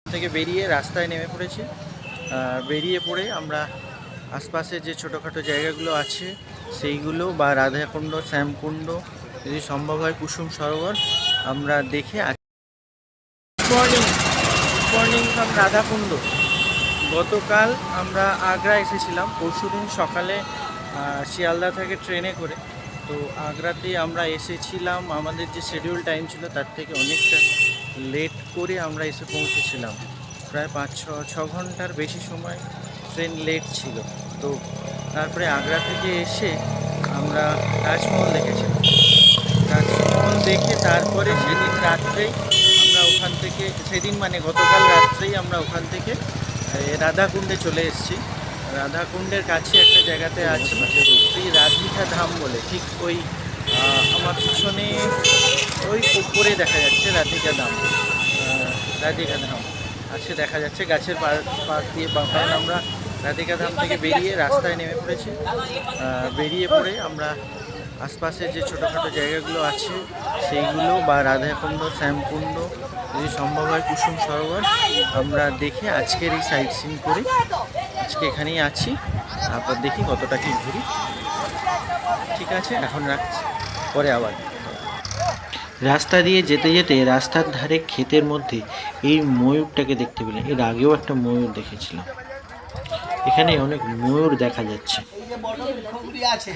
থেকে বেরিয়ে রাস্তায় নেমে পড়েছি। বেরিয়ে পড়ে আমরা আশপাশে যে ছোটোখাটো জায়গাগুলো আছে সেইগুলো বা রাধাকুণ্ড, শ্যামকুণ্ড, যদি সম্ভব হয় কুসুম সরোবর আমরা দেখে মর্নিং ফ্রম রাধাকুণ্ড। গতকাল আমরা আগ্রা এসেছিলাম, পরশুদিন সকালে শিয়ালদা থেকে ট্রেনে করে। তো আগ্রাতে আমরা এসেছিলাম, আমাদের যে শিডিউল টাইম ছিল তার থেকে অনেকটা লেট করে আমরা এসে পৌঁছেছিলাম। প্রায় 5-6 ঘন্টার বেশি সময় ট্রেন লেট ছিল। তো তারপরে আগ্রা থেকে এসে আমরা তাজমহল দেখেছিলাম। তাজমহল দেখে তারপরে সেদিন রাত্রেই আমরা ওখান থেকে, সেদিন মানে গতকাল রাত্রেই আমরা ওখান থেকে রাধাকুণ্ডে চলে এসেছি। রাধাকুণ্ডের কাছে একটা জায়গাতে আছে শ্রী রাধিকা ধাম বলে, ঠিক ওই আমার পিছনে ওই উপরে দেখা যাচ্ছে রাধিকা ধাম। রাধিকা ধাম আছে দেখা যাচ্ছে, গাছের পাড় দিয়ে বাঁকান। আমরা রাধিকা ধাম থেকে বেরিয়ে রাস্তায় নেমে পড়েছি। বেরিয়ে পড়ে আমরা আশপাশে যে ছোটোখাটো জায়গাগুলো আছে সেইগুলো বা রাধাকুণ্ড, শ্যামকুণ্ড, যদি সম্ভব হয় কুসুম সরোবর আমরা দেখে আজকের এই সাইট সিন করি। আজকে এখানেই আছি, তারপর দেখি কতটা কি ঘুরি। ঠিক আছে, এখন রাখছি, পরে আবার। রাস্তা দিয়ে যেতে যেতে রাস্তার ধারে ক্ষেতের মধ্যে এই ময়ূরটাকে দেখতে পেলাম। এর আগেও একটা ময়ূর দেখেছিলাম। এখানে অনেক ময়ূর দেখা যাচ্ছে। এই যে বট বৃক্ষগুলি আছে,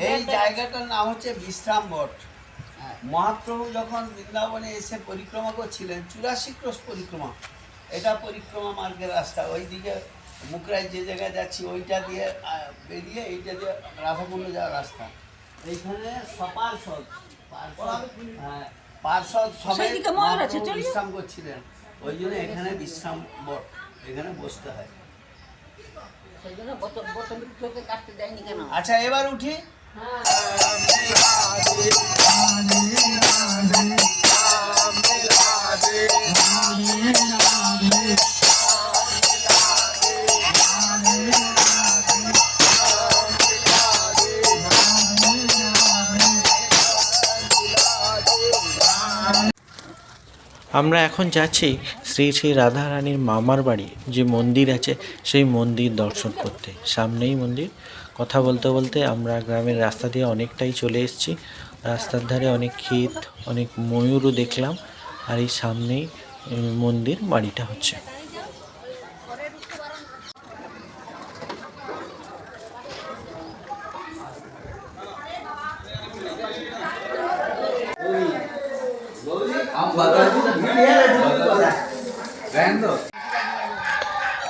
এই জায়গাটার নাম হচ্ছে বিশ্রাম বট। মহাপ্রভু যখন বৃন্দাবনে এসে পরিক্রমা করছিলেন, 84 ক্রোশ পরিক্রমা, এটা পরিক্রমা মার্গের রাস্তা। ওই দিকে মুকরাই যে জায়গায় যাচ্ছি ওইটা দিয়ে বেরিয়ে এইটা দিয়ে রাধাকুণ্ড যাওয়ার রাস্তা। এইখানে পার্ষদ সবাই বিশ্রাম করছিলেন, ওই জন্য এখানে বিশ্রাম বট, এখানে বসতে হয়। আচ্ছা, এবার উঠি। আমরা এখন যাচ্ছি শ্রী শ্রী রাধারানীর মামার বাড়ি যে মন্দির আছে সেই মন্দির দর্শন করতে। সামনেই মন্দির। কথা বলতে বলতে আমরা গ্রামের রাস্তা দিয়ে অনেকটাই চলে এসেছি। রাস্তার ধারে অনেক ক্ষেত, অনেক ময়ূরও দেখলাম। আর এই সামনেই মন্দির, বাড়িটা হচ্ছে।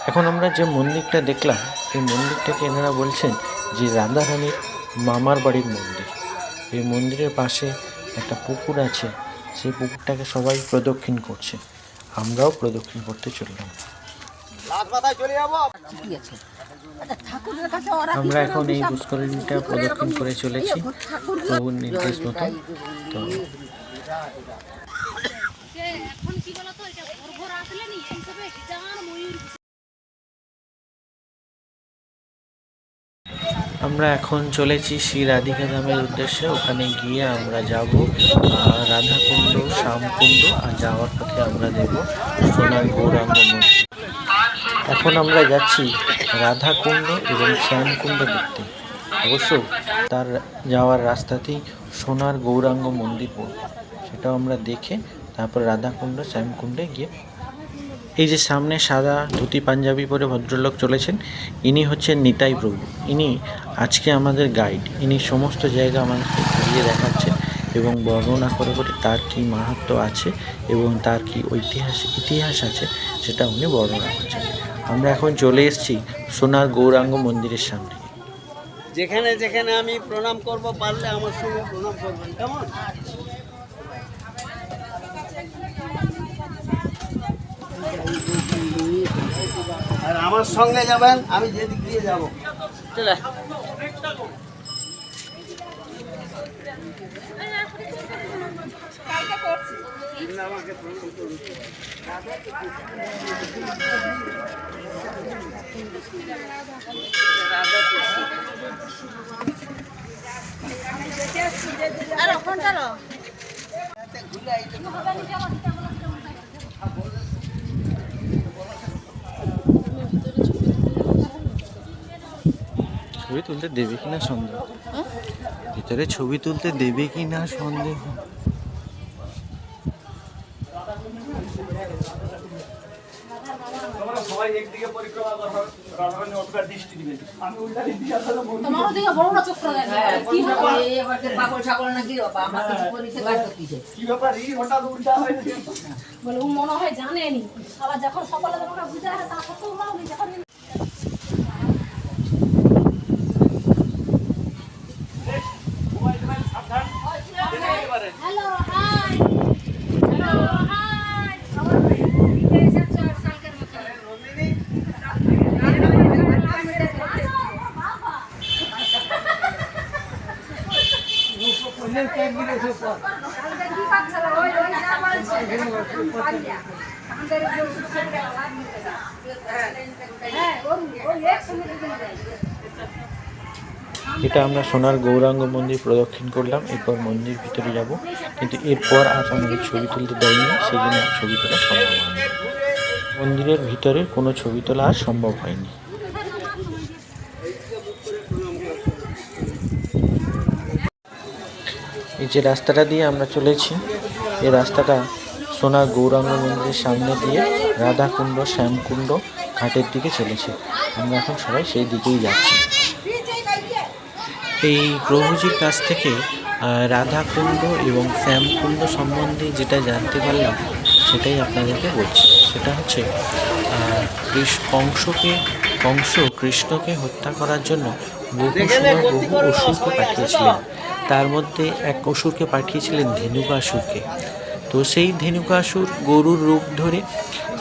এখন আমরা যে মন্দিরটা দেখলাম, এই মন্দিরটাকে এনারা বলছেন যে রাধারানীর মামার বাড়ির মন্দির। এই মন্দিরের পাশে একটা পুকুর আছে, সেই পুকুরটাকে সবাই প্রদক্ষিণ করছে। আমরাও প্রদক্ষিণ করতে চললাম। আমরা এখন এই পুষ্করিণীটা প্রদক্ষিণ করে চলেছি প্রভুর নির্দেশ মতো। তো আমরা এখন চলেছি শ্রী রাধিকা ধামের উদ্দেশ্যে। ওখানে গিয়ে আমরা যাব রাধাকুণ্ড, শ্যামকুণ্ড, আর যাওয়ার পথে আমরা দেব সোনার গৌরাঙ্গ মন্দির। এখন আমরা যাচ্ছি রাধাকুণ্ড এবং শ্যামকুণ্ড দেখতে। অবশ্য তার যাওয়ার রাস্তাতেই সোনার গৌরাঙ্গ মন্দির পড়বে, সেটাও আমরা দেখে তারপর রাধাকুণ্ড, শ্যামকুণ্ডে গিয়ে। এই যে সামনে সাদা ধুতি পাঞ্জাবি পরে ভদ্রলোক চলেছেন, ইনি হচ্ছেন নিতাই প্রভু। ইনি আজকে আমাদের গাইড। ইনি সমস্ত জায়গা আমাদেরকে ঘুরিয়ে দেখাচ্ছেন এবং বর্ণনা করে করে তার কী মাহাত্ম্য আছে এবং তার কী ইতিহাস আছে সেটা উনি বর্ণনা করছেন। আমরা এখন চলে এসেছি সোনার গৌরাঙ্গ মন্দিরের সামনে। যেখানে যেখানে আমি প্রণাম করব, পারলে আমার সঙ্গে প্রণাম করবেন, কেমন? আর আমার সঙ্গে যাবেন, আমি যেদিক দিয়ে যাব। চলে ছবি তুলতে দেবে কিনা সন্দেহ, ভিতরে ছবি তুলতে দেবে কিনা সন্দেহ। সবাই একদিকে পরিক্রমা করো, রাধারানী অতটা দৃষ্টি দিবেন। আমি উল্টা দিকে তোমার দিকে বড় না চক্র লাগে কি হবে এই আবার পাগল ছাগল নাকি বাবা আমাকে পরীক্ষা কাটতে দিছে কি ব্যাপার এই হঠাৎ উল্টা হয়ে বলে ও মনে হয় জানেনি আবার যখন সকালে যখন বুঝা হয় তা কত মাউলি যখন হ্যালো হাই হ্যালো হাই আমার দিকে এসে 4 সালের মতো এটা আমরা সোনার গৌরাঙ্গ মন্দির প্রদক্ষিণ করলাম, এরপর মন্দির ভিতরে যাব, কিন্তু এরপর আর আমাদের ছবি তুলতে দেয়নি, সেই জন্য আর ছবি তোলা সম্ভব হয়নি। মন্দিরের ভিতরে কোনো ছবি তোলা আর সম্ভব হয়নি। এই যে রাস্তাটা দিয়ে আমরা চলেছি, এই রাস্তাটা সোনার গৌরাঙ্গ মন্দিরের সামনে দিয়ে রাধাকুণ্ড শ্যামকুণ্ড ঘাটের দিকে চলেছে। আমরা এখন সবাই সেই দিকেই যাচ্ছি। এই প্রভুজির কাছ থেকে রাধাকুণ্ড এবং শ্যামকুণ্ড সম্বন্ধে যেটা জানতে পারলাম সেটাই আপনাদেরকে বলছি। সেটা হচ্ছে কংস কৃষ্ণকে হত্যা করার জন্য বহু অসুরকে পাঠিয়েছিলেন। তার মধ্যে এক অসুরকে পাঠিয়েছিলেন ধেনুকাসুরকে। তো সেই ধেনুকাসুর গরুর রূপ ধরে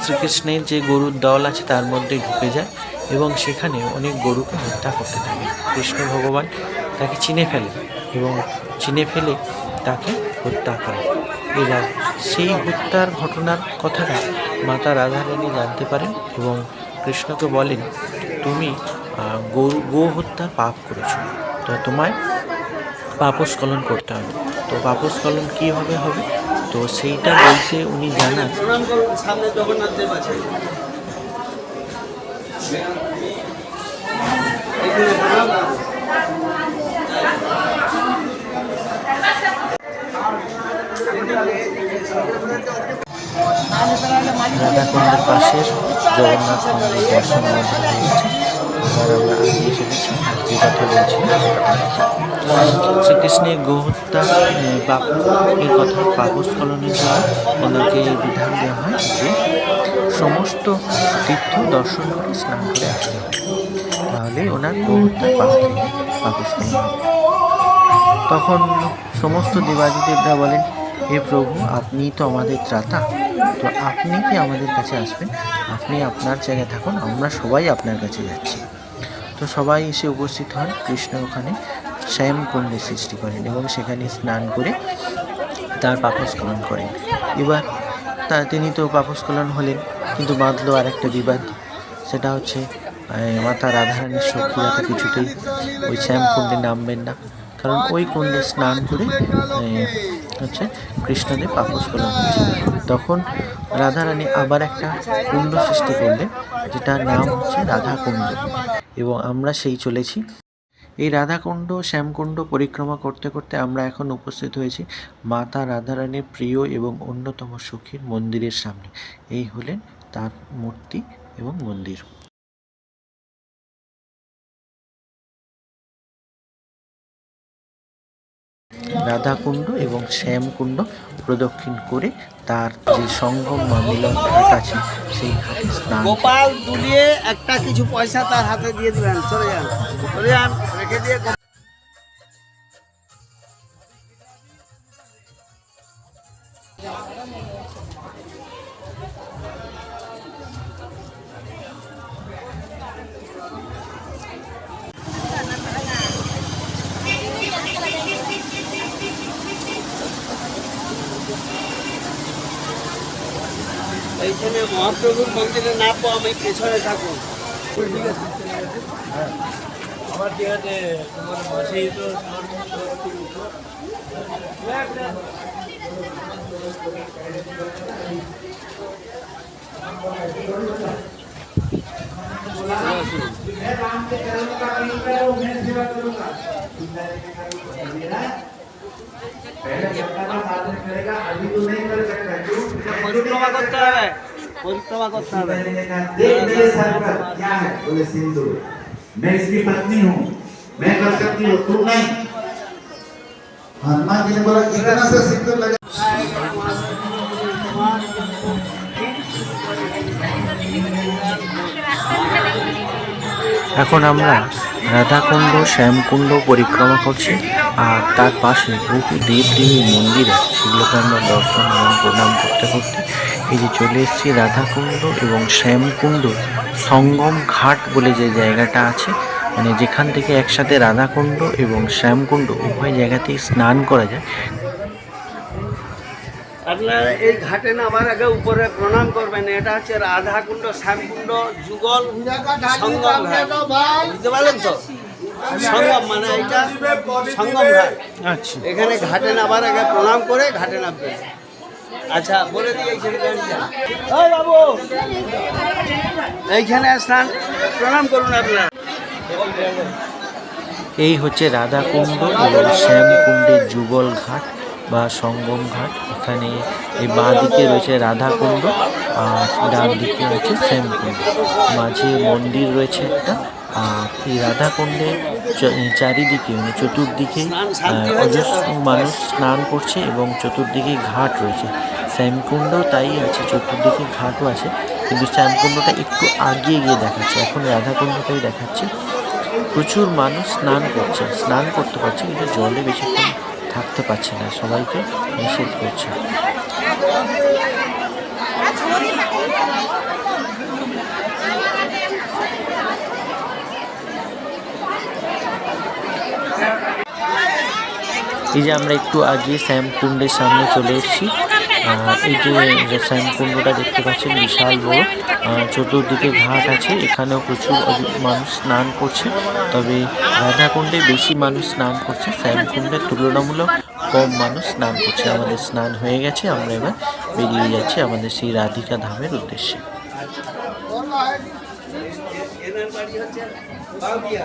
শ্রীকৃষ্ণের যে গরুর দল আছে তার মধ্যে ঢুকে যায় এবং সেখানে অনেক গরুকে হত্যা করতে থাকে। কৃষ্ণ ভগবান তাকে চিনে ফেলেন এবং চিনে ফেলে তাকে হত্যা করেন। এরা সেই হত্যার ঘটনার কথাটা মাতা রাধারানী জানতে পারেন এবং কৃষ্ণকে বলেন, তুমি গো হত্যা পাপ করেছো, তো তোমায় পাপস্খলন করতে হবে। তো পাপস্খলন কীভাবে হবে, তো সেইটা বলতে উনি জানান সামনে জগন্নাথ দেব আছে। রাধাকুণ্ডের পাশের জগন্নাথ মন্দির দর্শন মধ্যে হয়েছে। এবার আমরা আগিয়ে চলেছি, যে কথা বলছি শ্রীকৃষ্ণের গোহত্যা পাপ এর কথা পাপস্খলনের জন্য ওনাকে বিধান দেওয়া হয় যে সমস্ত তীর্থ দর্শন করে স্নান করে আসতে হবে, তাহলে ওনার গোহত্যা পাপস্খলন হবে। তখন সমস্ত দেবাদিদেবরা বলেন, হে প্রভু, আপনি তো আমাদের ত্রাতা, তো আপনি কি আমাদের কাছে আসবেন? আপনি আপনার জায়গায় থাকুন, আমরা সবাই আপনার কাছে যাচ্ছি। তো সবাই এসে উপস্থিত হন। কৃষ্ণ ওখানে শ্যামকুণ্ডের সৃষ্টি করেন এবং সেখানে স্নান করে তার পাপস্খলন করেন। এবার তিনি তো পাপস্খলন হলেন, কিন্তু বাঁধলো আর একটা বিবাদ। সেটা হচ্ছে মাতা রাধারানীর সখীরা তো কিছুতেই ওই শ্যামকুণ্ডে নামবেন না, কারণ ওই কুণ্ডে স্নান করে হচ্ছে কৃষ্ণদেব পাপস্খলন হয়েছে। তখন রাধারানী আবার একটা কুণ্ড সৃষ্টি করলেন, যেটার নাম হচ্ছে রাধাকুণ্ড, এবং আমরা সেই চলেছি। এই রাধাকুণ্ড শ্যামকুণ্ড পরিক্রমা করতে করতে আমরা এখন উপস্থিত হয়েছি মাতা রাধারানীর প্রিয় এবং অন্যতম সখীর মন্দিরের সামনে। এই হলেন তার মূর্তি এবং মন্দির। রাধাকুণ্ড এবং শ্যামকুণ্ড প্রদক্ষিণ করে তার যে সঙ্গম বা মিলন ঘাট আছে সেই ঘাটে স্নান। গোপাল দুলিয়ে একটা কিছু পয়সা তার হাতে দিয়ে দিবেন, চলে যান রেখে দিয়ে। এইখানে মহাপ্রভুর মন্দিরে না পাও আমি পেছনে থাকুন। আমার ঠিক আছে তোমার মাসেই তো পরিক্রমা করতে হবে, পরিক্রমা করতে হবে। देख मेरे सर पर क्या है? बोले सिंदूर। मैं इसकी पत्नी हूँ, मैं कर सकती हूँ, तू नहीं। हनुमान जी ने बोला कितना सा सिंदूर लगा। এখন আমরা রাধাকুণ্ড শ্যামকুণ্ড পরিক্রমা করছি আর তার পাশে বহু দেবদেবীর মন্দির আছে, সেগুলোকে আমরা দর্শন এবং প্রণাম করতে করতে এই যে চলে এসেছি রাধাকুণ্ড এবং শ্যামকুণ্ড সঙ্গম ঘাট বলে যে জায়গাটা আছে, মানে যেখান থেকে একসাথে রাধাকুণ্ড এবং শ্যামকুণ্ড উভয় জায়গাতেই স্নান করা যায়। আপনারা এই ঘাটে নামার আগে উপরে প্রণাম করবেন। এটা হচ্ছে রাধাকুণ্ড শ্যামকুণ্ড যুগল সঙ্গম ঘাট, বুঝতে পারলেন তো? সঙ্গম মানে এটা সঙ্গম ঘাট। আচ্ছা এখানে ঘাটে নামার আগে প্রণাম করে ঘাটে নামবেন। আচ্ছা বলে দিই এইখানে ওই বাবু এইখানে স্নান প্রণাম করুন আপনারা। এই হচ্ছে রাধাকুণ্ড এবং শ্যামকুণ্ডের যুগল ঘাট বা সঙ্গম ঘাট। এখানে এই বাঁ দিকে রয়েছে রাধাকুণ্ড আর ডান দিকে রয়েছে শ্যামকুণ্ড, মাঝে মন্দির রয়েছে একটা। আর এই রাধাকুণ্ডের চারিদিকে মানে চতুর্দিকে অজস্র মানুষ স্নান করছে এবং চতুর্দিকে ঘাট রয়েছে। শ্যামকুণ্ড তাই আছে, চতুর্দিকে ঘাটও আছে, কিন্তু শ্যামকুণ্ডটা একটু আগিয়ে গিয়ে দেখাচ্ছে, এখন রাধাকুণ্ডটাই দেখাচ্ছে। প্রচুর মানুষ স্নান করছে, স্নান করতে পারছে, কিন্তু জলে বেশিক্ষণ থাকতে পারছে না, সবাইকে নিষেধ করছে। এই যে আমরা একটু আগে শ্যামকুণ্ডের সামনে চলে এসেছি। এই যে শ্যামকুণ্ডটা দেখতে পাচ্ছেন বিশাল বড়, চতুর্দিকে ঘাট আছে, এখানেও প্রচুর মানুষ স্নান করছে। তবে রাধাকুণ্ডে বেশি মানুষ স্নান করছে, শ্যামকুণ্ডের তুলনামূলক কম মানুষ স্নান করছে। আমাদের স্নান হয়ে গেছে, আমরা এবার বেরিয়ে যাচ্ছি আমাদের সেই রাধিকা ধামের উদ্দেশ্যে। এনার বাড়ি হচ্ছে বাউদিয়া।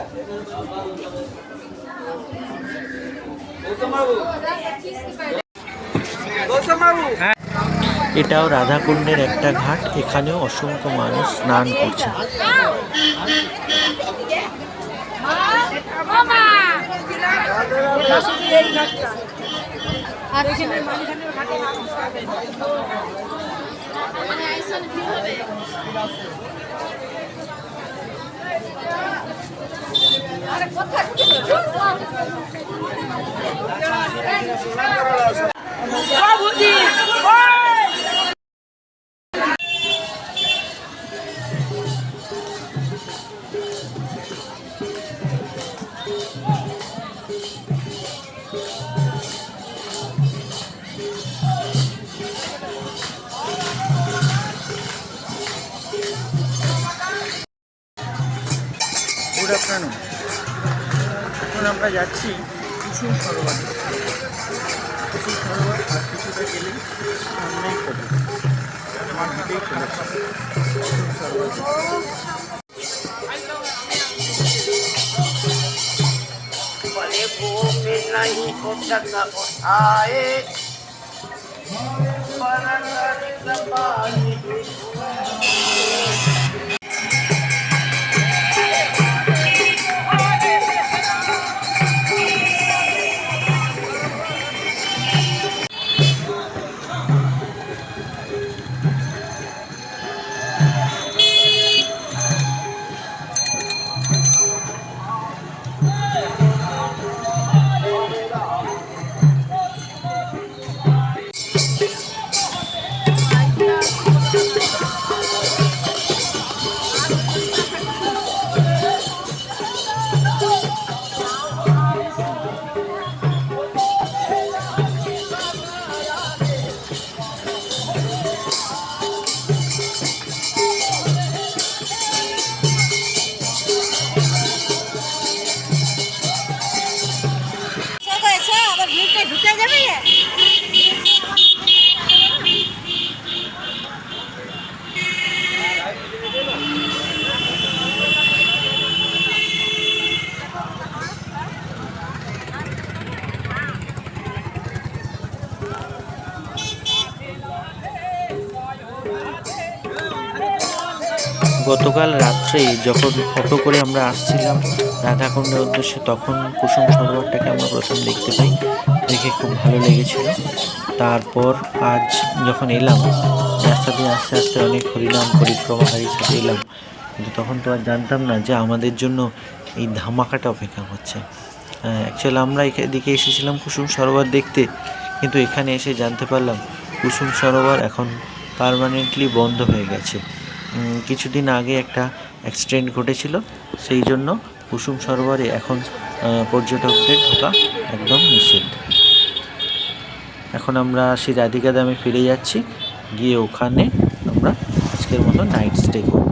এটাও রাধাকুণ্ডের একটা ঘাট, এখানেও অসংখ্য মানুষ স্নান করছে। Good afternoon. এখন আমরা যাচ্ছি কুসুম সরোবর। কুসুম সরোবর আর কিছুটা গেলেই সামনেই পড়বে, আমার হাতেই চলে কুসুম সরোবর। ঢুকে যাবে। গতকাল রাত্রে যখন অটো করে আমরা আসছিলাম রাধাকুণ্ডের উদ্দেশ্যে, তখন কুসুম সরোবরটাকে আমরা প্রথম দেখতে পাই, দেখে খুব ভালো লেগেছিল। তারপর আজ যখন এলাম রাস্তা দিয়ে আস্তে আস্তে অনেক হরিনাম পরিক্রমাকারীর সাথে এলাম, কিন্তু তখন তো আর জানতাম না যে আমাদের জন্য এই ধামাকাটা অপেক্ষা করছে। অ্যাকচুয়ালি আমরা এদিকে এসেছিলাম কুসুম সরোবর দেখতে, কিন্তু এখানে এসে জানতে পারলাম কুসুম সরোবর এখন পার্মানেন্টলি বন্ধ হয়ে গেছে। কিছুদিন আগে একটা অ্যাক্সিডেন্ট ঘটেছিল, সেই জন্য কুসুম সরোবরে এখন পর্যটকদের ঢোকা একদম নিষেধ। এখন আমরা সেই রাধিকা দামে ফিরে যাচ্ছি, গিয়ে ওখানে আমরা আজকের মতো নাইট স্টে করব।